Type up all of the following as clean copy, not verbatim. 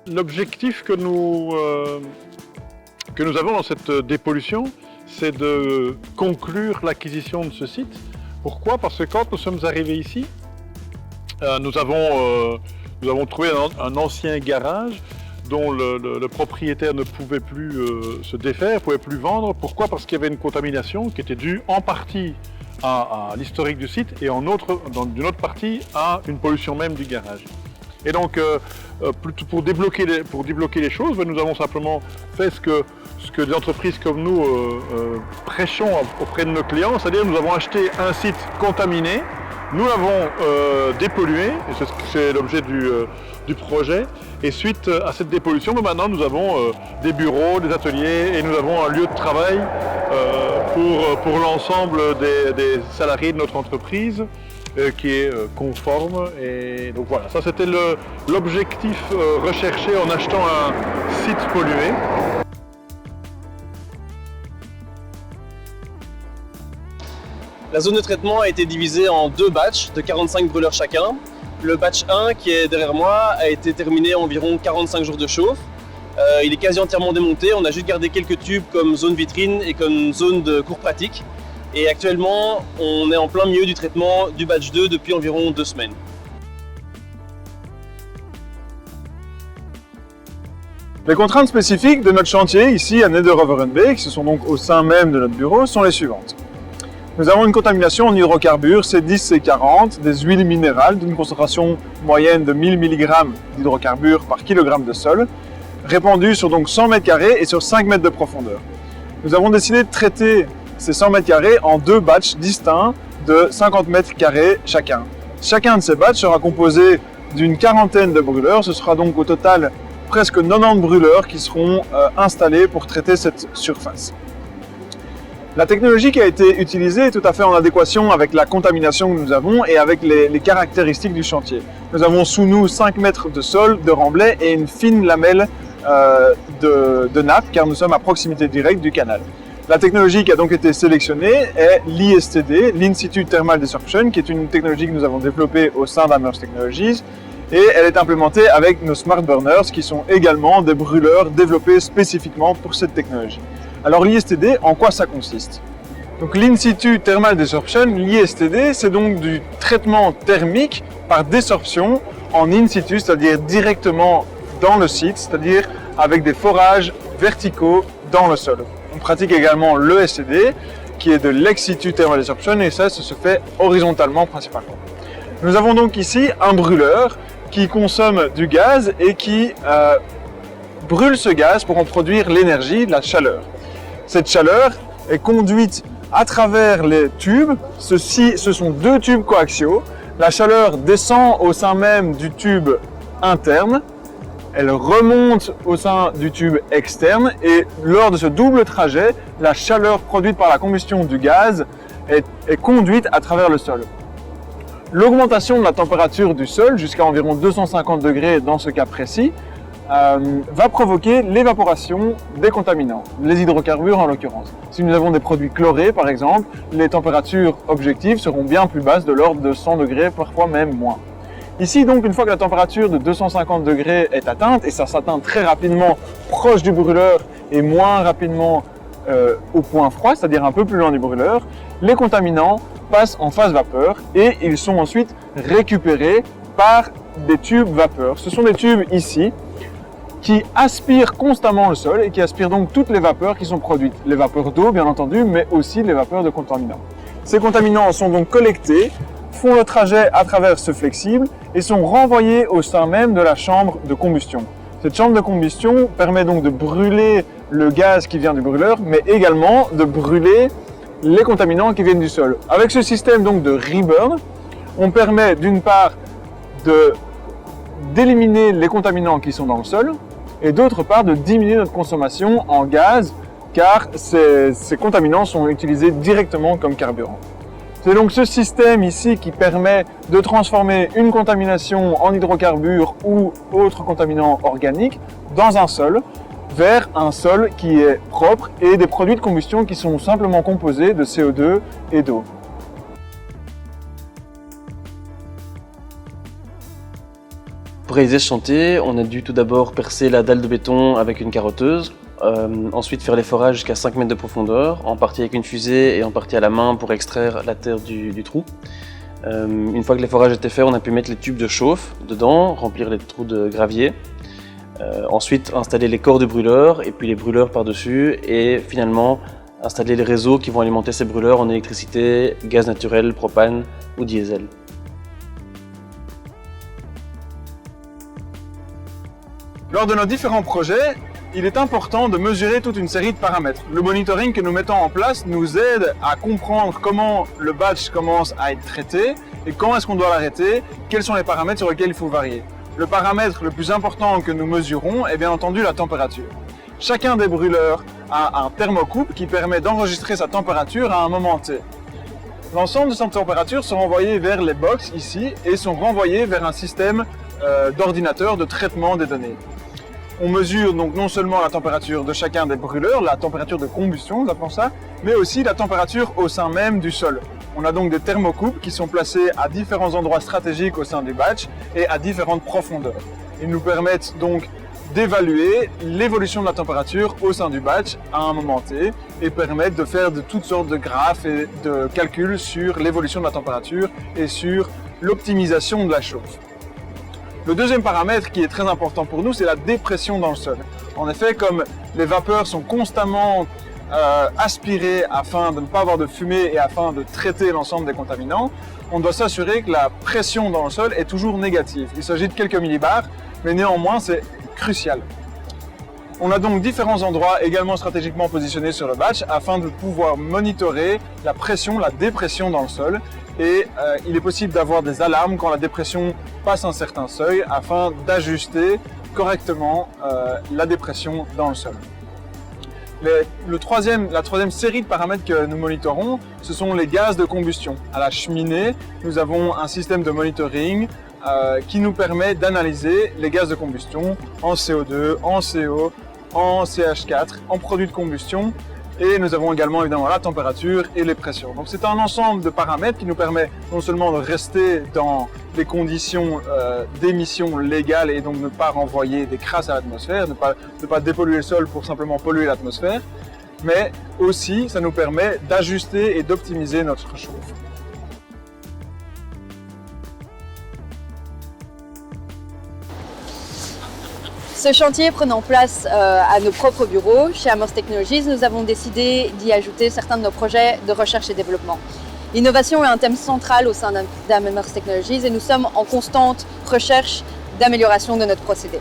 L'objectif que nous avons dans cette dépollution, c'est de conclure l'acquisition de ce site. Pourquoi? Parce que quand nous sommes arrivés ici, nous avons trouvé un ancien garage dont le propriétaire ne pouvait plus se défaire, ne pouvait plus vendre. Pourquoi? Parce qu'il y avait une contamination qui était due en partie à l'historique du site et d'une autre partie à une pollution même du garage. Et donc, pour débloquer les choses, nous avons simplement fait ce que des entreprises comme nous prêchons auprès de nos clients, c'est-à-dire nous avons acheté un site contaminé, nous l'avons dépollué, et c'est l'objet du projet, et suite à cette dépollution, maintenant nous avons des bureaux, des ateliers, et nous avons un lieu de travail pour l'ensemble des salariés de notre entreprise, qui est conforme. Et donc voilà, ça c'était l'objectif recherché en achetant un site pollué. La zone de traitement a été divisée en 2 batchs de 45 brûleurs chacun. Le batch 1 qui est derrière moi a été terminé en environ 45 jours de chauffe. Il est quasi entièrement démonté, on a juste gardé quelques tubes comme zone vitrine et comme zone de cours pratique. Et actuellement, on est en plein milieu du traitement du batch 2 depuis environ 2 semaines. Les contraintes spécifiques de notre chantier ici à Nederoveren-Beek, qui sont donc au sein même de notre bureau, sont les suivantes. Nous avons une contamination en hydrocarbures C10, C40, des huiles minérales d'une concentration moyenne de 1000 mg d'hydrocarbures par kg de sol, répandue sur donc 100 m² et sur 5 mètres de profondeur. Nous avons décidé de traiter ces 100 m² en 2 batchs distincts de 50 m² chacun. Chacun de ces batchs sera composé d'une quarantaine de brûleurs. Ce sera donc au total presque 90 brûleurs qui seront installés pour traiter cette surface. La technologie qui a été utilisée est tout à fait en adéquation avec la contamination que nous avons et avec les caractéristiques du chantier. Nous avons sous nous 5 mètres de sol, de remblai et une fine lamelle de nappe car nous sommes à proximité directe du canal. La technologie qui a donc été sélectionnée est l'ISTD, l'In Situ Thermal Desorption, qui est une technologie que nous avons développée au sein d'Amherst Technologies, et elle est implémentée avec nos Smart Burners, qui sont également des brûleurs développés spécifiquement pour cette technologie. Alors l'ISTD, en quoi ça consiste? Donc l'In Situ Thermal Desorption, l'ISTD, c'est donc du traitement thermique par désorption en in situ, c'est-à-dire directement dans le site, c'est-à-dire avec des forages verticaux dans le sol. On pratique également l'ESTD, qui est de l'ex situ thermal desorption, et ça se fait horizontalement principalement. Nous avons donc ici un brûleur qui consomme du gaz et qui brûle ce gaz pour en produire l'énergie, la chaleur. Cette chaleur est conduite à travers les tubes. Ce sont 2 tubes coaxiaux. La chaleur descend au sein même du tube interne. Elle remonte au sein du tube externe et lors de ce double trajet, la chaleur produite par la combustion du gaz est conduite à travers le sol. L'augmentation de la température du sol jusqu'à environ 250 degrés dans ce cas précis va provoquer l'évaporation des contaminants, les hydrocarbures en l'occurrence. Si nous avons des produits chlorés par exemple, les températures objectives seront bien plus basses, de l'ordre de 100 degrés, parfois même moins. Ici donc, une fois que la température de 250 degrés est atteinte, et ça s'atteint très rapidement proche du brûleur et moins rapidement au point froid, c'est-à-dire un peu plus loin du brûleur, les contaminants passent en phase vapeur et ils sont ensuite récupérés par des tubes vapeur. Ce sont des tubes ici qui aspirent constamment le sol et qui aspirent donc toutes les vapeurs qui sont produites. Les vapeurs d'eau bien entendu, mais aussi les vapeurs de contaminants. Ces contaminants sont donc collectés, font le trajet à travers ce flexible et sont renvoyés au sein même de la chambre de combustion. Cette chambre de combustion permet donc de brûler le gaz qui vient du brûleur, mais également de brûler les contaminants qui viennent du sol. Avec ce système donc de reburn, on permet d'une part d'éliminer les contaminants qui sont dans le sol et d'autre part de diminuer notre consommation en gaz car ces contaminants sont utilisés directement comme carburant. C'est donc ce système ici qui permet de transformer une contamination en hydrocarbures ou autre contaminant organique dans un sol vers un sol qui est propre et des produits de combustion qui sont simplement composés de CO2 et d'eau. pour réaliser ce chantier, on a dû tout d'abord percer la dalle de béton avec une carotteuse, ensuite faire les forages jusqu'à 5 mètres de profondeur, en partie avec une fusée et en partie à la main pour extraire la terre du trou. Une fois que les forages étaient faits, on a pu mettre les tubes de chauffe dedans, remplir les trous de gravier. Ensuite, installer les corps de brûleurs et puis les brûleurs par-dessus et finalement installer les réseaux qui vont alimenter ces brûleurs en électricité, gaz naturel, propane ou diesel. Lors de nos différents projets, il est important de mesurer toute une série de paramètres. Le monitoring que nous mettons en place nous aide à comprendre comment le batch commence à être traité et quand est-ce qu'on doit l'arrêter, quels sont les paramètres sur lesquels il faut varier. Le paramètre le plus important que nous mesurons est bien entendu la température. Chacun des brûleurs a un thermocouple qui permet d'enregistrer sa température à un moment T. L'ensemble de ces températures sont envoyées vers les box ici et sont renvoyées vers un système d'ordinateur de traitement des données. On mesure donc non seulement la température de chacun des brûleurs, la température de combustion, nous appelons ça, mais aussi la température au sein même du sol. On a donc des thermocouples qui sont placés à différents endroits stratégiques au sein du batch et à différentes profondeurs. Ils nous permettent donc d'évaluer l'évolution de la température au sein du batch à un moment T et permettent de faire de toutes sortes de graphes et de calculs sur l'évolution de la température et sur l'optimisation de la chauffe. Le deuxième paramètre qui est très important pour nous, c'est la dépression dans le sol. En effet, comme les vapeurs sont constamment aspirées afin de ne pas avoir de fumée et afin de traiter l'ensemble des contaminants, on doit s'assurer que la pression dans le sol est toujours négative. Il s'agit de quelques millibars, mais néanmoins c'est crucial. On a donc différents endroits également stratégiquement positionnés sur le batch afin de pouvoir monitorer la pression, la dépression dans le sol. Et il est possible d'avoir des alarmes quand la dépression passe un certain seuil afin d'ajuster correctement la dépression dans le sol. La troisième série de paramètres que nous monitorons, ce sont les gaz de combustion. À la cheminée, nous avons un système de monitoring qui nous permet d'analyser les gaz de combustion en CO2, en CO, en CH4, en produits de combustion. Et nous avons également évidemment la température et les pressions. Donc c'est un ensemble de paramètres qui nous permet non seulement de rester dans des conditions d'émission légales et donc ne pas renvoyer des crasses à l'atmosphère, ne pas dépolluer le sol pour simplement polluer l'atmosphère, mais aussi ça nous permet d'ajuster et d'optimiser notre chauffe. Ce chantier prenant place à nos propres bureaux, chez Amorce Technologies, nous avons décidé d'y ajouter certains de nos projets de recherche et développement. L'innovation est un thème central au sein d'Amorce Technologies et nous sommes en constante recherche d'amélioration de notre procédé.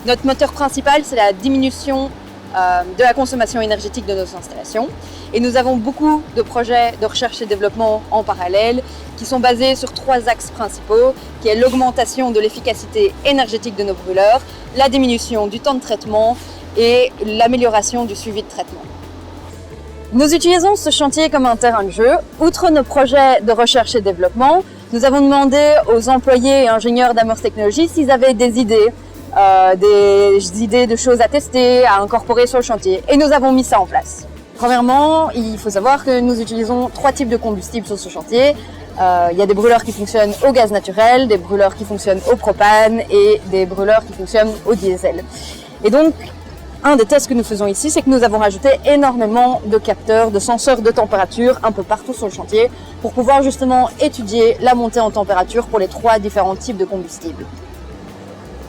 Notre moteur principal, c'est la diminution de la consommation énergétique de nos installations. Et nous avons beaucoup de projets de recherche et développement en parallèle qui sont basés sur 3 axes principaux, qui est l'augmentation de l'efficacité énergétique de nos brûleurs, la diminution du temps de traitement et l'amélioration du suivi de traitement. Nous utilisons ce chantier comme un terrain de jeu. Outre nos projets de recherche et développement, nous avons demandé aux employés et ingénieurs d'Amorce Technologies s'ils avaient des idées de choses à tester, à incorporer sur le chantier. Et nous avons mis ça en place. Premièrement, il faut savoir que nous utilisons 3 types de combustibles sur ce chantier. Il y a des brûleurs qui fonctionnent au gaz naturel, des brûleurs qui fonctionnent au propane et des brûleurs qui fonctionnent au diesel. Et donc, un des tests que nous faisons ici, c'est que nous avons rajouté énormément de capteurs, de senseurs de température un peu partout sur le chantier pour pouvoir justement étudier la montée en température pour les 3 différents types de combustibles.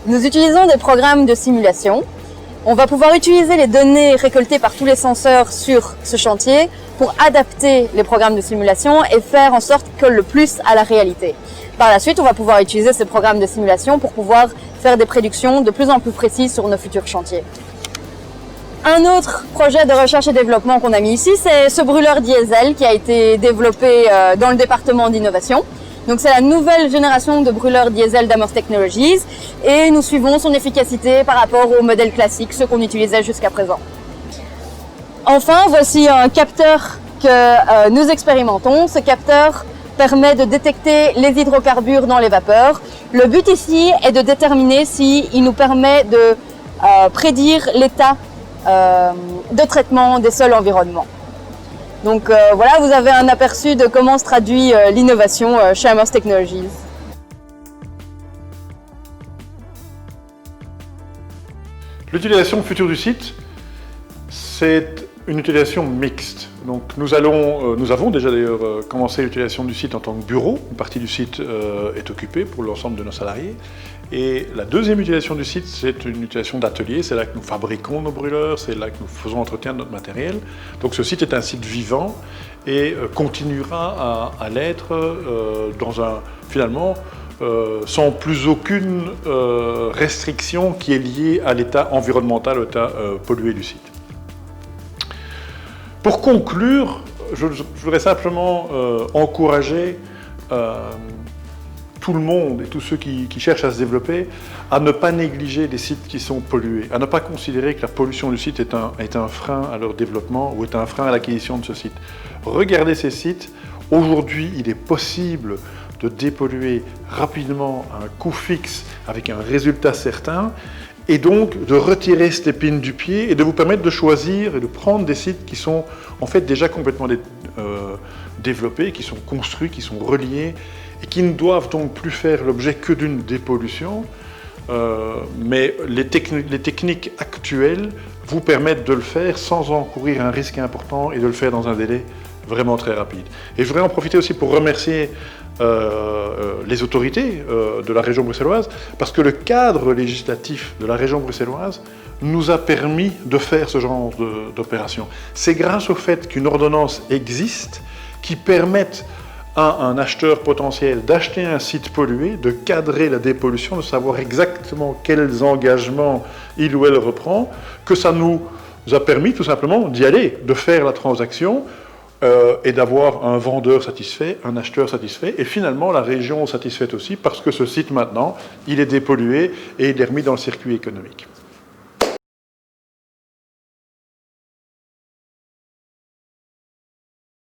Nous utilisons des programmes de simulation. On va pouvoir utiliser les données récoltées par tous les senseurs sur ce chantier pour adapter les programmes de simulation et faire en sorte qu'ils collent le plus à la réalité. Par la suite, on va pouvoir utiliser ces programmes de simulation pour pouvoir faire des prédictions de plus en plus précises sur nos futurs chantiers. Un autre projet de recherche et développement qu'on a mis ici, c'est ce brûleur diesel qui a été développé dans le département d'innovation. Donc c'est la nouvelle génération de brûleurs diesel d'Amorce Technologies et nous suivons son efficacité par rapport aux modèles classiques, ceux qu'on utilisait jusqu'à présent. Enfin, voici un capteur que nous expérimentons. Ce capteur permet de détecter les hydrocarbures dans les vapeurs. Le but ici est de déterminer s'il nous permet de prédire l'état de traitement des sols environnements. Donc voilà, vous avez un aperçu de comment se traduit l'innovation chez Amorce Technologies. L'utilisation future du site, c'est une utilisation mixte. Donc nous avons déjà d'ailleurs commencé l'utilisation du site en tant que bureau. Une partie du site est occupée pour l'ensemble de nos salariés. Et la deuxième utilisation du site, c'est une utilisation d'atelier. C'est là que nous fabriquons nos brûleurs, c'est là que nous faisons l'entretien de notre matériel. Donc ce site est un site vivant et continuera à l'être finalement, sans plus aucune restriction qui est liée à l'état environnemental, au état pollué du site. Pour conclure, je voudrais simplement encourager tout le monde et tous ceux qui cherchent à se développer à ne pas négliger des sites qui sont pollués, à ne pas considérer que la pollution du site est un frein à leur développement ou est un frein à l'acquisition de ce site. Regardez ces sites. Aujourd'hui, il est possible de dépolluer rapidement à un coût fixe avec un résultat certain et donc de retirer cette épine du pied et de vous permettre de choisir et de prendre des sites qui sont en fait déjà complètement développés, qui sont construits, qui sont reliés et qui ne doivent donc plus faire l'objet que d'une dépollution. Mais les techniques actuelles vous permettent de le faire sans encourir un risque important et de le faire dans un délai vraiment très rapide. Et je voudrais en profiter aussi pour remercier les autorités de la région bruxelloise, parce que le cadre législatif de la région bruxelloise nous a permis de faire ce genre d'opération. C'est grâce au fait qu'une ordonnance existe qui permette à un acheteur potentiel d'acheter un site pollué, de cadrer la dépollution, de savoir exactement quels engagements il ou elle reprend, que ça nous a permis tout simplement d'y aller, de faire la transaction, et d'avoir un vendeur satisfait, un acheteur satisfait, et finalement la région satisfaite aussi, parce que ce site maintenant, il est dépollué et il est remis dans le circuit économique.